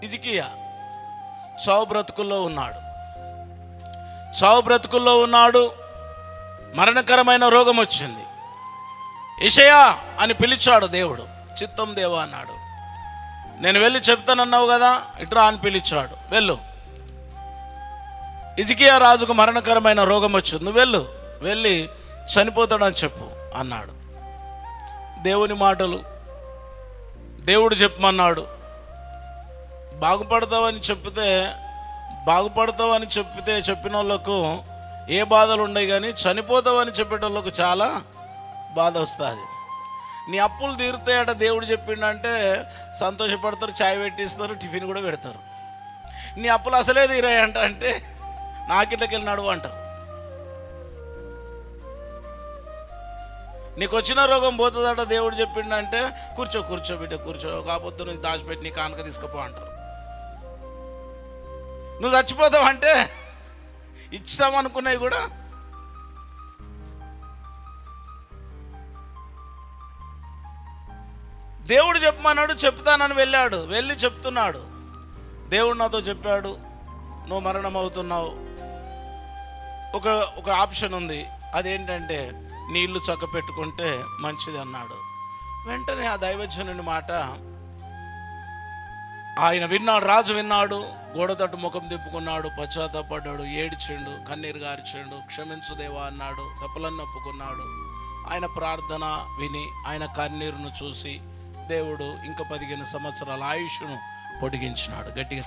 హిజ్కియా చావు బ్రతుకుల్లో ఉన్నాడు. మరణకరమైన రోగం వచ్చింది. యెషయా అని పిలిచాడు దేవుడు. చిత్తం దేవా అన్నాడు. నేను వెళ్ళి చెప్తానన్నావు కదా, ఇట్రా అని పిలిచాడు. వెళ్ళు, హిజ్కియా రాజుకు మరణకరమైన రోగం వచ్చింది, నువ్వు వెళ్ళి చనిపోతాడని చెప్పు అన్నాడు. దేవుని మాటలు, దేవుడు చెప్పమన్నాడు. బాగుపడతావని చెప్పితే చెప్పిన వాళ్ళకు ఏ బాధలు ఉన్నాయి, కానీ చనిపోతావని చెప్పేటోళ్ళకు చాలా బాధ వస్తుంది. నీ అప్పులు తీరుతాయట దేవుడు చెప్పిండంటే సంతోషపడతారు, చాయ్ పెట్టిస్తారు, టిఫిన్ కూడా పెడతారు. నీ అప్పులు అసలే తీరాయంట అంటే నాకిట్లకెళ్ళి నడువు అంటారు. నీకు వచ్చిన రోగం పోతుందట దేవుడు చెప్పిండంటే కూర్చో బిడ్డ కూర్చో, కాకపోతే నువ్వు దాచిపెట్టి నీ కానుక తీసుకుపో అంటారు. నువ్వు చచ్చిపోతావంటే ఇచ్చామనుకున్నాయి కూడా దేవుడు చెప్పమన్నాడు, చెప్తానని వెళ్ళి చెప్తున్నాడు. దేవుడు నాతో చెప్పాడు, నువ్వు మరణం అవుతున్నావు, ఒక ఆప్షన్ ఉంది, అదేంటంటే నీ ఇల్లు చక్క పెట్టుకుంటే మంచిది అన్నాడు. వెంటనే ఆ దైవజనుని మాట ఆయన విన్నాడు, రాజు విన్నాడు. గోడ తట్టు ముఖం తిప్పుకున్నాడు, పశ్చాత్తాపడ్డాడు, ఏడ్చిండు, కన్నీరు గార్చిండు, క్షమించు దేవా అన్నాడు, తప్పులన్నీ ఒప్పుకున్నాడు. ఆయన ప్రార్థన విని ఆయన కన్నీరును చూసి దేవుడు ఇంకా 15 సంవత్సరాల ఆయుష్ను పొడిగించినాడు. గట్టిగా